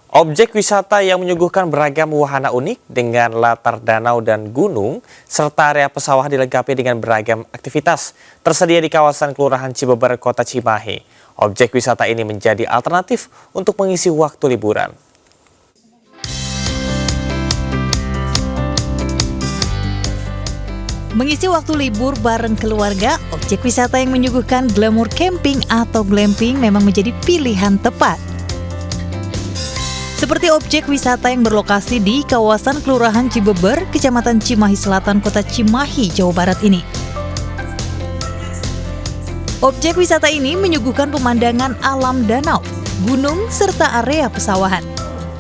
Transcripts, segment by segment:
Objek wisata yang menyuguhkan beragam wahana unik dengan latar danau dan gunung, serta area pesawah dilengkapi dengan beragam aktivitas tersedia di kawasan Kelurahan Cibeber, Kota Cimahi. Objek wisata ini menjadi alternatif untuk mengisi waktu liburan. Mengisi waktu libur bareng keluarga, objek wisata yang menyuguhkan glamour camping atau glamping memang menjadi pilihan tepat. Seperti objek wisata yang berlokasi di kawasan Kelurahan Cibeber, Kecamatan Cimahi Selatan, Kota Cimahi, Jawa Barat ini. Objek wisata ini menyuguhkan pemandangan alam danau, gunung, serta area pesawahan.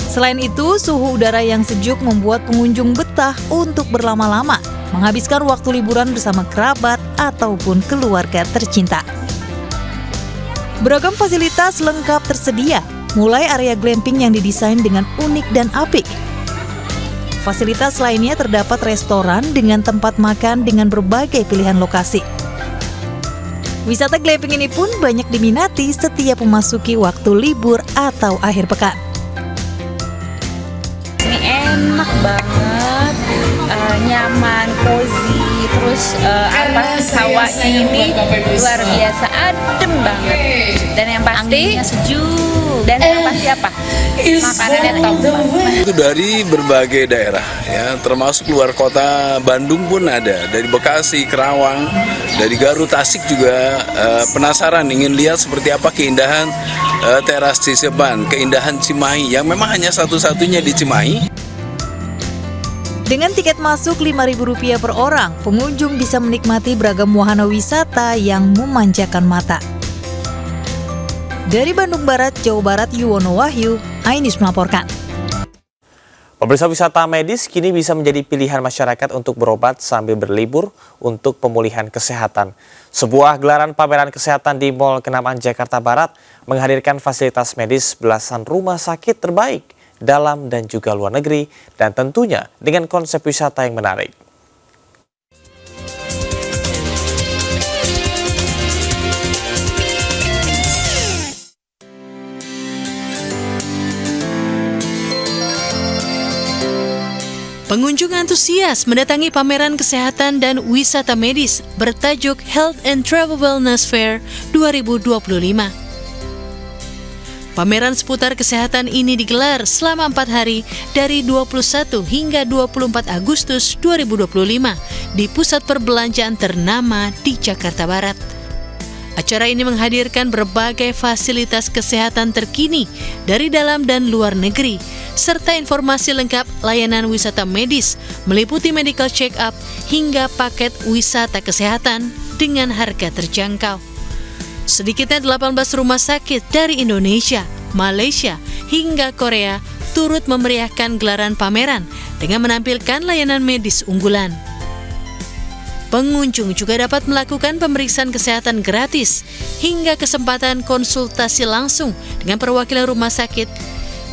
Selain itu, suhu udara yang sejuk membuat pengunjung betah untuk berlama-lama, menghabiskan waktu liburan bersama kerabat ataupun keluarga tercinta. Beragam fasilitas lengkap tersedia, mulai area glamping yang didesain dengan unik dan apik. Fasilitas lainnya terdapat restoran dengan tempat makan dengan berbagai pilihan lokasi. Wisata glamping ini pun banyak diminati setiap memasuki waktu libur atau akhir pekan. Ini enak banget, nyaman, cozy, terus pesawatnya ini luar biasa, adem banget. Dan yang pasti sejuk. Dan yang pasti apa? Makanannya top banget. Itu dari berbagai daerah, ya, termasuk luar kota Bandung pun ada, dari Bekasi, Kerawang, dari Garut, Tasik juga penasaran ingin lihat seperti apa keindahan teras Ciseban, keindahan Cimahi yang memang hanya satu-satunya di Cimahi. Dengan tiket masuk Rp5.000 per orang, pengunjung bisa menikmati beragam wahana wisata yang memanjakan mata. Dari Bandung Barat, Jawa Barat, Yuwono Wahyu, iNews melaporkan. Pemirsa, wisata medis kini bisa menjadi pilihan masyarakat untuk berobat sambil berlibur untuk pemulihan kesehatan. Sebuah gelaran pameran kesehatan di Mall Kenyaman, Jakarta Barat menghadirkan fasilitas medis belasan rumah sakit terbaik dalam dan juga luar negeri, dan tentunya dengan konsep wisata yang menarik. Pengunjung antusias mendatangi pameran kesehatan dan wisata medis bertajuk Health and Travel Wellness Fair 2025. Pameran seputar kesehatan ini digelar selama 4 hari dari 21 hingga 24 Agustus 2025 di pusat perbelanjaan ternama di Jakarta Barat. Acara ini menghadirkan berbagai fasilitas kesehatan terkini dari dalam dan luar negeri, serta informasi lengkap layanan wisata medis meliputi medical check-up hingga paket wisata kesehatan dengan harga terjangkau. Sedikitnya 18 rumah sakit dari Indonesia, Malaysia, hingga Korea turut memeriahkan gelaran pameran dengan menampilkan layanan medis unggulan. Pengunjung juga dapat melakukan pemeriksaan kesehatan gratis hingga kesempatan konsultasi langsung dengan perwakilan rumah sakit.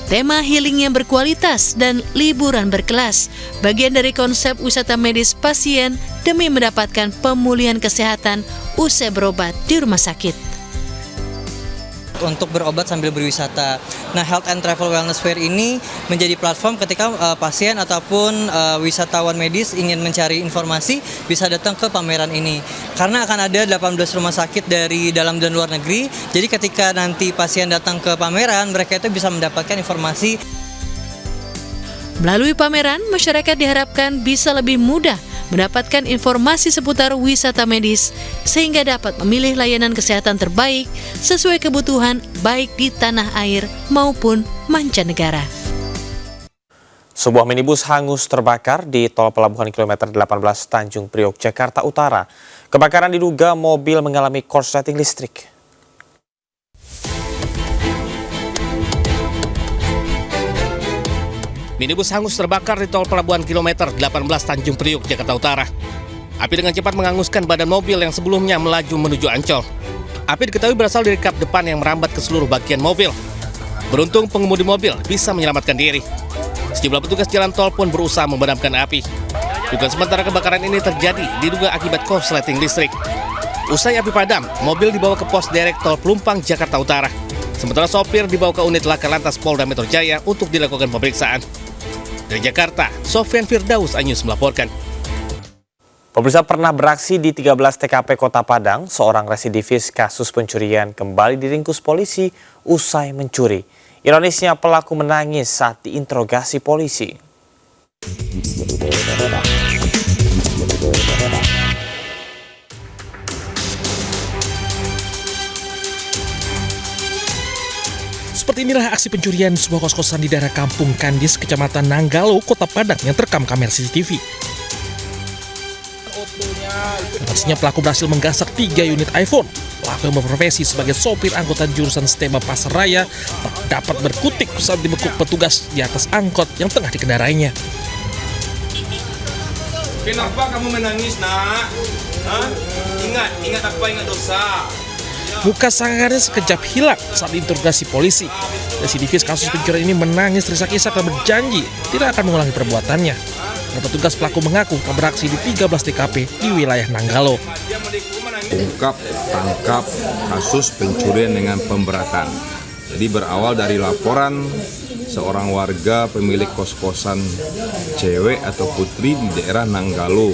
Tema healing yang berkualitas dan liburan berkelas, bagian dari konsep wisata medis pasien demi mendapatkan pemulihan kesehatan usai berobat di rumah sakit. Untuk berobat sambil berwisata. Nah, Health and Travel Wellness Fair ini menjadi platform ketika pasien ataupun wisatawan medis ingin mencari informasi bisa datang ke pameran ini. Karena akan ada 18 rumah sakit dari dalam dan luar negeri, jadi ketika nanti pasien datang ke pameran, mereka itu bisa mendapatkan informasi. Melalui pameran, masyarakat diharapkan bisa lebih mudah mendapatkan informasi seputar wisata medis sehingga dapat memilih layanan kesehatan terbaik sesuai kebutuhan baik di tanah air maupun mancanegara. Sebuah minibus hangus terbakar di tol pelabuhan kilometer 18 Tanjung Priok, Jakarta Utara. Kebakaran diduga mobil mengalami korsleting listrik. Minibus hangus terbakar di tol pelabuhan kilometer 18 Tanjung Priok, Jakarta Utara. Api dengan cepat menghanguskan badan mobil yang sebelumnya melaju menuju Ancol. Api diketahui berasal dari kap depan yang merambat ke seluruh bagian mobil. Beruntung pengemudi mobil bisa menyelamatkan diri. Sejumlah petugas jalan tol pun berusaha memadamkan api. Dugaan sementara kebakaran ini terjadi diduga akibat korsleting listrik. Usai api padam, mobil dibawa ke pos derek tol Pelumpang, Jakarta Utara. Sementara sopir dibawa ke unit laka lantas Polda Metro Jaya untuk dilakukan pemeriksaan. Dari Jakarta, Sofyan Firdaus, iNews melaporkan. Pemirsa, pernah beraksi di 13 TKP Kota Padang, seorang residivis kasus pencurian kembali diringkus polisi usai mencuri. Ironisnya pelaku menangis saat diinterogasi polisi. Seperti inilah aksi pencurian sebuah kos-kosan di daerah Kampung Kandis, Kecamatan Nanggalo, Kota Padang yang terekam kamera CCTV. Aksinya pelaku berhasil menggasak 3 unit iPhone. Pelaku yang berprofesi sebagai sopir angkutan jurusan Stema Pasar Raya dapat berkutik saat dibekuk petugas di atas angkot yang tengah dikendarainya. Kenapa kamu menangis, nak? Hah? Ingat apa? Ingat dosa. Muka sangarnya sekejap hilang saat diinterogasi polisi. Residivis kasus pencurian ini menangis terisak-isak dan berjanji tidak akan mengulangi perbuatannya. Dan petugas pelaku mengaku telah beraksi di 13 TKP di wilayah Nanggalo. Ungkap, tangkap kasus pencurian dengan pemberatan. Jadi berawal dari laporan seorang warga pemilik kos-kosan cewek atau putri di daerah Nanggalo.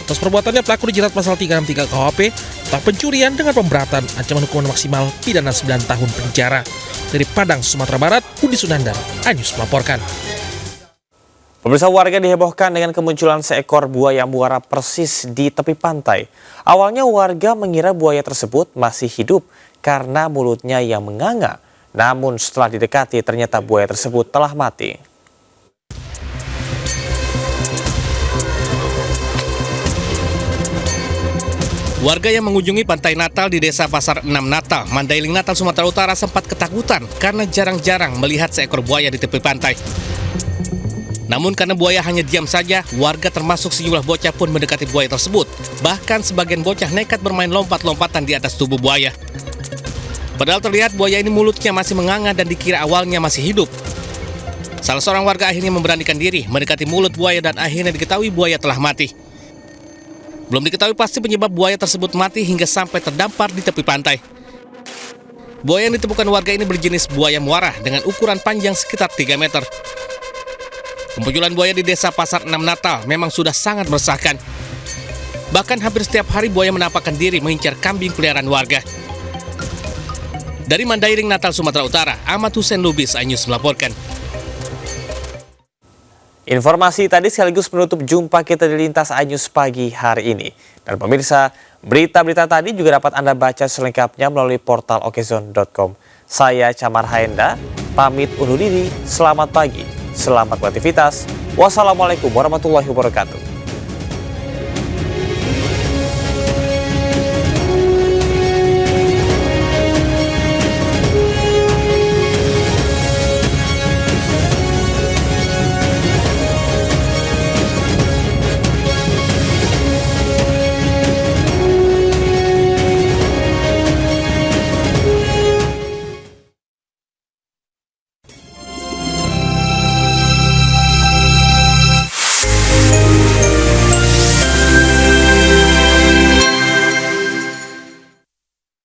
Atas perbuatannya pelaku dijerat pasal 363 KUHP tentang pencurian dengan pemberatan, ancaman hukuman maksimal pidana 9 tahun penjara. Dari Padang, Sumatera Barat, Budi Sunandar, iNews melaporkan. Pemirsa, warga dihebohkan dengan kemunculan seekor buaya muara persis di tepi pantai. Awalnya warga mengira buaya tersebut masih hidup karena mulutnya yang menganga. Namun setelah didekati ternyata buaya tersebut telah mati. Warga yang mengunjungi Pantai Natal di Desa Pasar 6 Natal, Mandailing Natal, Sumatera Utara sempat ketakutan karena jarang-jarang melihat seekor buaya di tepi pantai. Namun karena buaya hanya diam saja, warga termasuk sejumlah bocah pun mendekati buaya tersebut. Bahkan sebagian bocah nekat bermain lompat-lompatan di atas tubuh buaya. Padahal terlihat buaya ini mulutnya masih menganga dan dikira awalnya masih hidup. Salah seorang warga akhirnya memberanikan diri mendekati mulut buaya dan akhirnya diketahui buaya telah mati. Belum diketahui pasti penyebab buaya tersebut mati hingga sampai terdampar di tepi pantai. Buaya yang ditemukan warga ini berjenis buaya muara dengan ukuran panjang sekitar 3 meter. Kemunculan buaya di Desa Pasar 6 Natal memang sudah sangat meresahkan. Bahkan hampir setiap hari buaya menampakkan diri mengincar kambing peliharaan warga. Dari Mandailing Natal, Sumatera Utara, Ahmad Hussein Lubis, iNews melaporkan. Informasi tadi sekaligus menutup jumpa kita di Lintas iNews pagi hari ini. Dan pemirsa, berita-berita tadi juga dapat Anda baca selengkapnya melalui portal okezone.com. Saya Camar Haenda, pamit undur diri. Selamat pagi, selamat beraktivitas. Wassalamualaikum warahmatullahi wabarakatuh.